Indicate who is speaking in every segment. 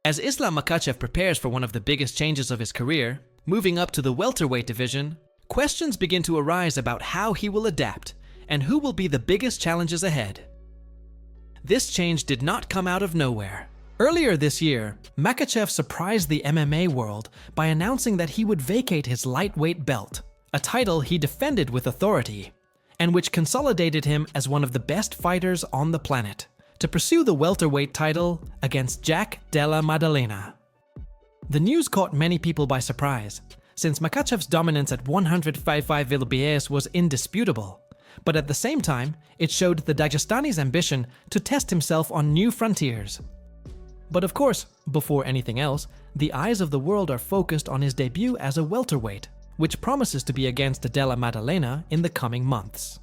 Speaker 1: As Islam Makhachev prepares for one of the biggest changes of his career, moving up to the welterweight division, questions begin to arise about how he will adapt and who will be the biggest challenges ahead. This change did not come out of nowhere. Earlier this year, Makhachev surprised the MMA world by announcing that he would vacate his lightweight belt, a title he defended with authority, and which consolidated him as one of the best fighters on the planet, to pursue the welterweight title against Jack Della Maddalena. The news caught many people by surprise, since Makhachev's dominance at 155 kg was indisputable, but at the same time, it showed the Dagestani's ambition to test himself on new frontiers. But of course, before anything else, the eyes of the world are focused on his debut as a welterweight, which promises to be against Della Maddalena in the coming months.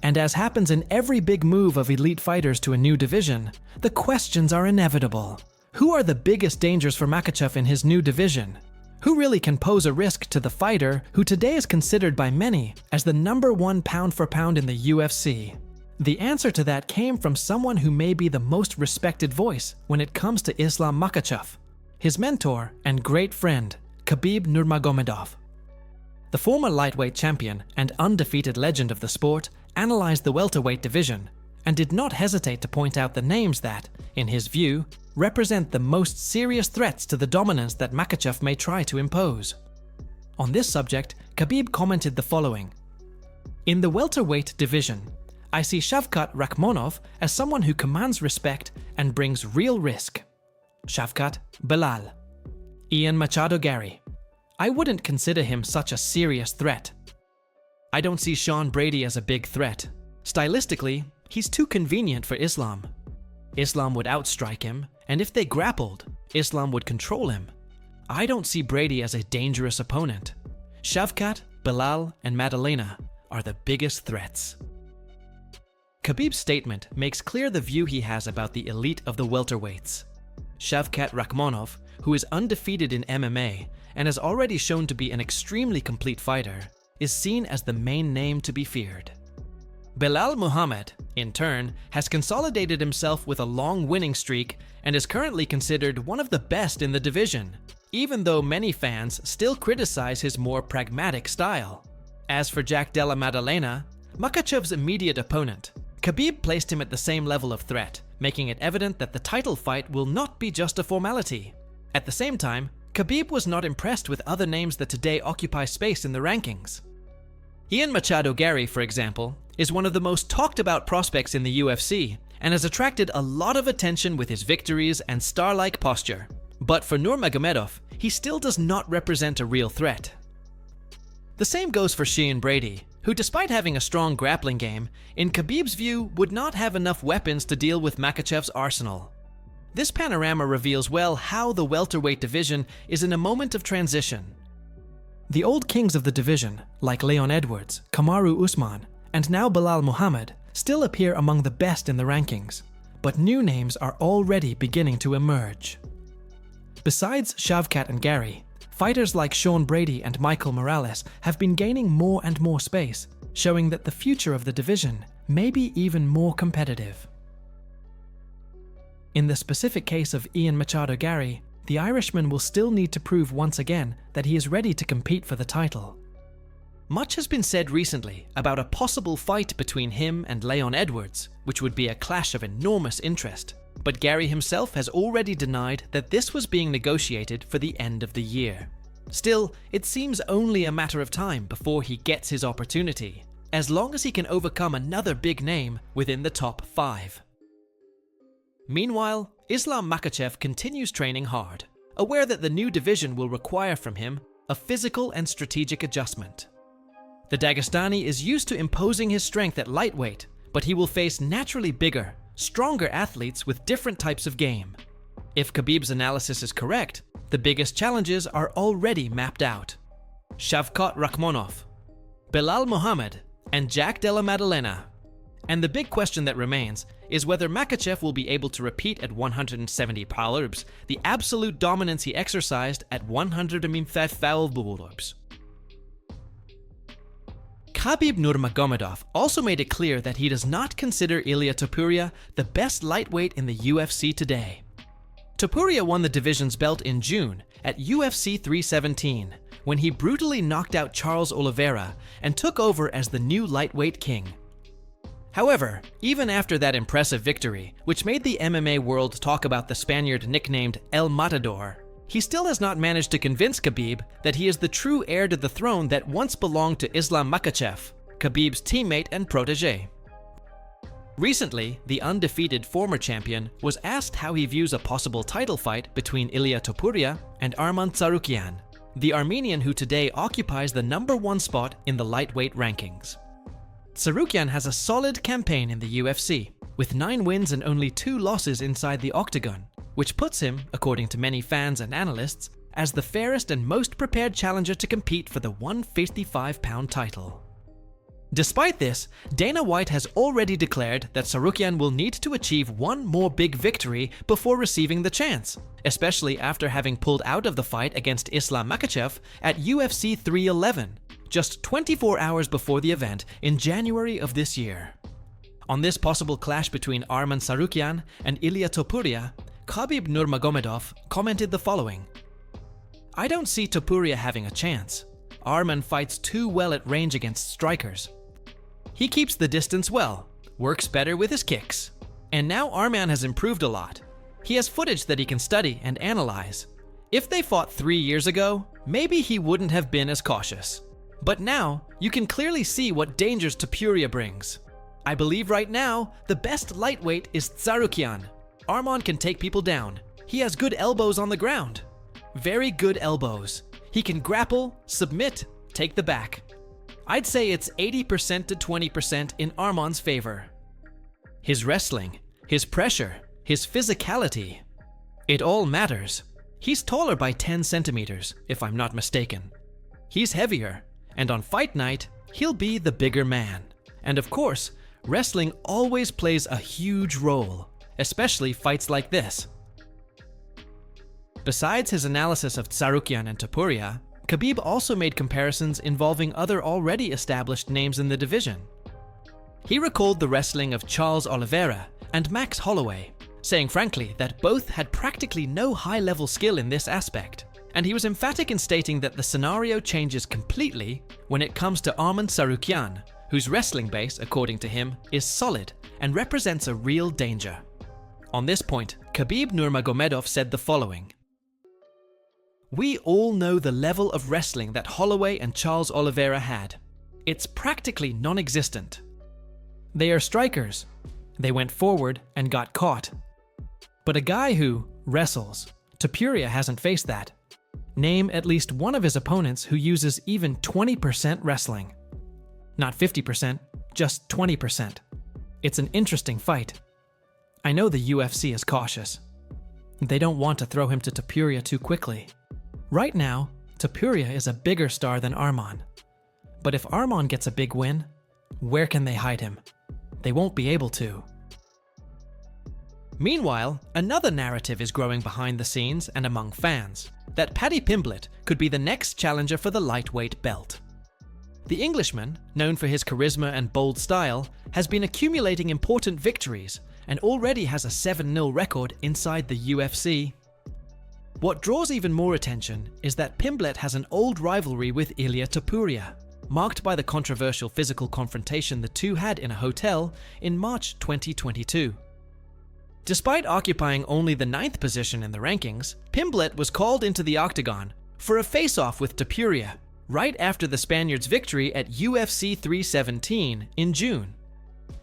Speaker 1: And as happens in every big move of elite fighters to a new division, the questions are inevitable. Who are the biggest dangers for Makhachev in his new division? Who really can pose a risk to the fighter who today is considered by many as the #1 pound for pound in the UFC? The answer to that came from someone who may be the most respected voice when it comes to Islam Makhachev, his mentor and great friend, Khabib Nurmagomedov. The former lightweight champion and undefeated legend of the sport analyzed the welterweight division and did not hesitate to point out the names that, in his view, represent the most serious threats to the dominance that Makhachev may try to impose. On this subject, Khabib commented the following: "In the welterweight division, I see Shavkat Rakhmonov as someone who commands respect and brings real risk. Shavkat Belal. Ian Machado Gary. I wouldn't consider him such a serious threat. I don't see Sean Brady as a big threat. Stylistically, he's too convenient for Islam. Islam would outstrike him, and if they grappled, Islam would control him. I don't see Brady as a dangerous opponent. Shavkat, Belal, and Maddalena are the biggest threats." Khabib's statement makes clear the view he has about the elite of the welterweights. Shavkat Rakhmonov, who is undefeated in MMA and has already shown to be an extremely complete fighter, is seen as the main name to be feared. Belal Muhammad, in turn, has consolidated himself with a long winning streak and is currently considered one of the best in the division, even though many fans still criticize his more pragmatic style. As for Jack Della Maddalena, Makhachev's immediate opponent, Khabib placed him at the same level of threat, making it evident that the title fight will not be just a formality. At the same time, Khabib was not impressed with other names that today occupy space in the rankings. Ian Machado Gary, for example, is one of the most talked about prospects in the UFC and has attracted a lot of attention with his victories and star-like posture. But for Nurmagomedov, he still does not represent a real threat. The same goes for Sean Brady, who despite having a strong grappling game, in Khabib's view would not have enough weapons to deal with Makhachev's arsenal. This panorama reveals well how the welterweight division is in a moment of transition. The old kings of the division, like Leon Edwards, Kamaru Usman, and now Belal Muhammad, still appear among the best in the rankings, but new names are already beginning to emerge. Besides Shavkat and Gary, fighters like Sean Brady and Michael Morales have been gaining more and more space, showing that the future of the division may be even more competitive. In the specific case of Ian Machado Gary, the Irishman will still need to prove once again that he is ready to compete for the title. Much has been said recently about a possible fight between him and Leon Edwards, which would be a clash of enormous interest, but Gary himself has already denied that this was being negotiated for the end of the year. Still, it seems only a matter of time before he gets his opportunity, as long as he can overcome another big name within the top 5. Meanwhile, Islam Makhachev continues training hard, aware that the new division will require from him a physical and strategic adjustment. The Dagestani is used to imposing his strength at lightweight, but he will face naturally bigger, stronger athletes with different types of game. If Khabib's analysis is correct, the biggest challenges are already mapped out. Shavkat Rakhmonov, Belal Muhammad, and Jack Della Maddalena. And the big question that remains is whether Makhachev will be able to repeat at 170 pounds the absolute dominance he exercised at 155 pounds. Khabib Nurmagomedov also made it clear that he does not consider Ilia Topuria the best lightweight in the UFC today. Topuria won the division's belt in June at UFC 317 when he brutally knocked out Charles Oliveira and took over as the new lightweight king. However, even after that impressive victory, which made the MMA world talk about the Spaniard nicknamed El Matador, he still has not managed to convince Khabib that he is the true heir to the throne that once belonged to Islam Makhachev, Khabib's teammate and protege. Recently, the undefeated former champion was asked how he views a possible title fight between Ilia Topuria and Arman Tsarukyan, the Armenian who today occupies the #1 spot in the lightweight rankings. Tsarukyan has a solid campaign in the UFC, with 9 wins and only 2 losses inside the octagon, which puts him, according to many fans and analysts, as the fairest and most prepared challenger to compete for the 155-pound title. Despite this, Dana White has already declared that Tsarukyan will need to achieve one more big victory before receiving the chance, especially after having pulled out of the fight against Islam Makhachev at UFC 311, just 24 hours before the event in January of this year. On this possible clash between Arman Tsarukyan and Ilia Topuria, Khabib Nurmagomedov commented the following: "I don't see Topuria having a chance. Arman fights too well at range against strikers. He keeps the distance well, works better with his kicks. And now Arman has improved a lot. He has footage that he can study and analyze. If they fought 3 years ago, maybe he wouldn't have been as cautious. But now, you can clearly see what dangers Topuria brings. I believe right now, the best lightweight is Tsarukyan. Arman can take people down. He has good elbows on the ground. Very good elbows. He can grapple, submit, take the back. I'd say it's 80% to 20% in Arman's favor. His wrestling, his pressure, his physicality. It all matters. He's taller by 10 centimeters, if I'm not mistaken. He's heavier, and on fight night, he'll be the bigger man. And of course, wrestling always plays a huge role, especially fights like this." Besides his analysis of Tsarukyan and Topuria, Khabib also made comparisons involving other already established names in the division. He recalled the wrestling of Charles Oliveira and Max Holloway, saying frankly that both had practically no high-level skill in this aspect, and he was emphatic in stating that the scenario changes completely when it comes to Arman Tsarukyan, whose wrestling base, according to him, is solid and represents a real danger. On this point, Khabib Nurmagomedov said the following: "We all know the level of wrestling that Holloway and Charles Oliveira had. It's practically non-existent. They are strikers. They went forward and got caught. But a guy who wrestles, Topuria hasn't faced that. Name at least one of his opponents who uses even 20% wrestling. Not 50%, just 20%. It's an interesting fight. I know the UFC is cautious. They don't want to throw him to Topuria too quickly. Right now, Topuria is a bigger star than Arman. But if Arman gets a big win, where can they hide him? They won't be able to." Meanwhile, another narrative is growing behind the scenes and among fans, that Paddy Pimblett could be the next challenger for the lightweight belt. The Englishman, known for his charisma and bold style, has been accumulating important victories and already has a 7-0 record inside the UFC. What draws even more attention is that Pimblett has an old rivalry with Ilia Topuria, marked by the controversial physical confrontation the two had in a hotel in March 2022. Despite occupying only the 9th position in the rankings, Pimblett was called into the octagon for a face-off with Topuria right after the Spaniard's victory at UFC 317 in June.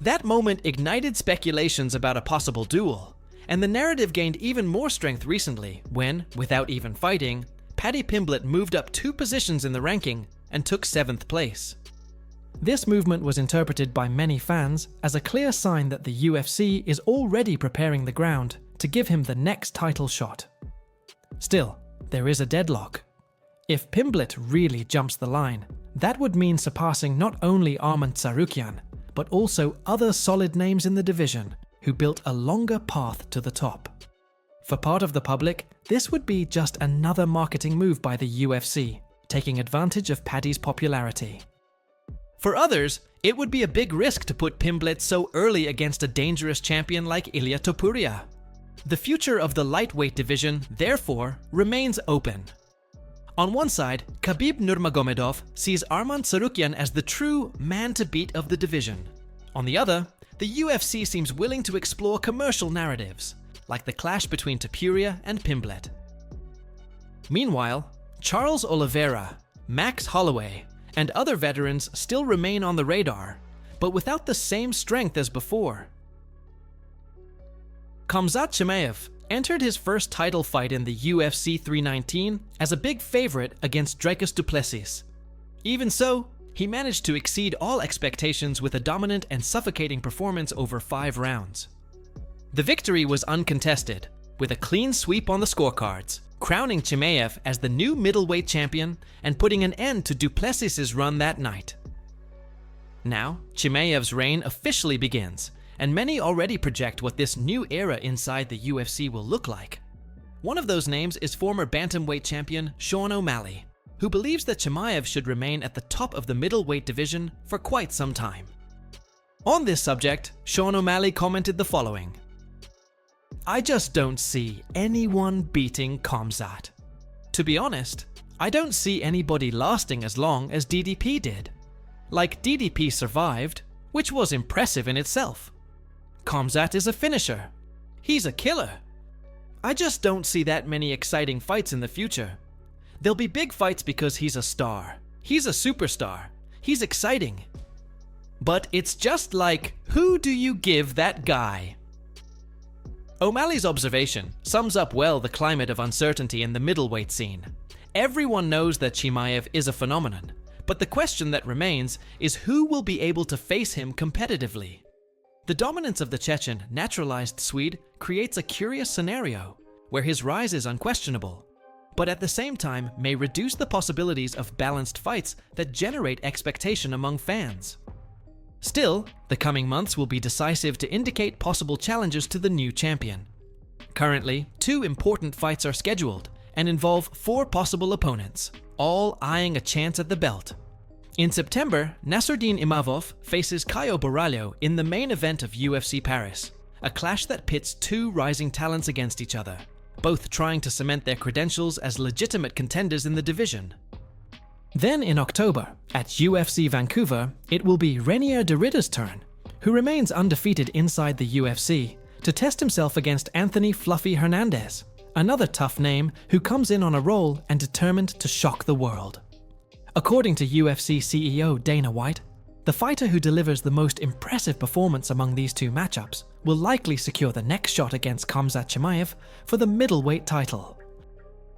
Speaker 1: That moment ignited speculations about a possible duel, and the narrative gained even more strength recently when, without even fighting, Paddy Pimblett moved up 2 positions in the ranking and took 7th place. This movement was interpreted by many fans as a clear sign that the UFC is already preparing the ground to give him the next title shot. Still, there is a deadlock. If Pimblett really jumps the line, that would mean surpassing not only Arman Tsarukyan, but also other solid names in the division who built a longer path to the top. For part of the public, this would be just another marketing move by the UFC, taking advantage of Paddy's popularity. For others, it would be a big risk to put Pimblett so early against a dangerous champion like Ilia Topuria. The future of the lightweight division, therefore, remains open. On one side, Khabib Nurmagomedov sees Arman Tsarukyan as the true man to beat of the division. On the other, the UFC seems willing to explore commercial narratives, like the clash between Topuria and Pimblett. Meanwhile, Charles Oliveira, Max Holloway, and other veterans still remain on the radar, but without the same strength as before. Khamzat Chimaev entered his first title fight in the UFC 319 as a big favorite against Dricus du Plessis. Even so, he managed to exceed all expectations with a dominant and suffocating performance over 5 rounds. The victory was uncontested, with a clean sweep on the scorecards, crowning Chimaev as the new middleweight champion and putting an end to du Plessis' run that night. Now, Chimaev's reign officially begins, and many already project what this new era inside the UFC will look like. One of those names is former bantamweight champion Sean O'Malley, who believes that Chimaev should remain at the top of the middleweight division for quite some time. On this subject, Sean O'Malley commented the following: "I just don't see anyone beating Khamzat. To be honest, I don't see anybody lasting as long as DDP did. Like, DDP survived, which was impressive in itself. Khamzat is a finisher. He's a killer. I just don't see that many exciting fights in the future. There'll be big fights because he's a star. He's a superstar. He's exciting. But it's just like, who do you give that guy?" O'Malley's observation sums up well the climate of uncertainty in the middleweight scene. Everyone knows that Chimaev is a phenomenon, but the question that remains is who will be able to face him competitively. The dominance of the Chechen, naturalized Swede creates a curious scenario where his rise is unquestionable, but at the same time may reduce the possibilities of balanced fights that generate expectation among fans. Still, the coming months will be decisive to indicate possible challenges to the new champion. Currently, 2 important fights are scheduled and involve 4 possible opponents, all eyeing a chance at the belt. In September, Nassourdine Imavov faces Caio Borralho in the main event of UFC Paris, a clash that pits 2 rising talents against each other, both trying to cement their credentials as legitimate contenders in the division. Then in October, at UFC Vancouver, it will be Renier de Ridder's turn, who remains undefeated inside the UFC, to test himself against Anthony Fluffy Hernandez, another tough name who comes in on a roll and determined to shock the world. According to UFC CEO Dana White, the fighter who delivers the most impressive performance among these 2 matchups will likely secure the next shot against Khamzat Chimaev for the middleweight title.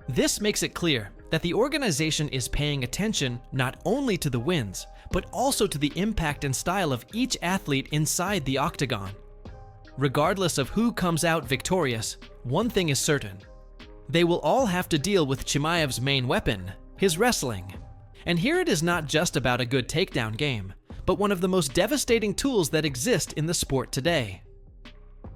Speaker 1: This makes it clear that the organization is paying attention not only to the wins, but also to the impact and style of each athlete inside the octagon. Regardless of who comes out victorious, one thing is certain: they will all have to deal with Chimaev's main weapon, his wrestling. And here it is not just about a good takedown game, but one of the most devastating tools that exist in the sport today.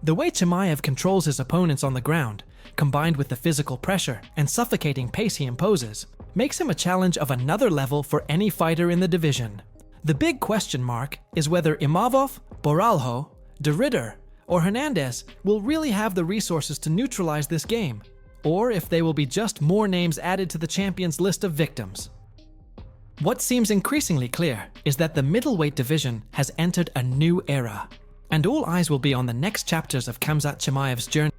Speaker 1: The way Chimaev controls his opponents on the ground, combined with the physical pressure and suffocating pace he imposes, makes him a challenge of another level for any fighter in the division. The big question mark is whether Imavov, Borralho, de Ridder, or Hernandez will really have the resources to neutralize this game, or if they will be just more names added to the champion's list of victims. What seems increasingly clear is that the middleweight division has entered a new era, and all eyes will be on the next chapters of Khamzat Chimaev's journey.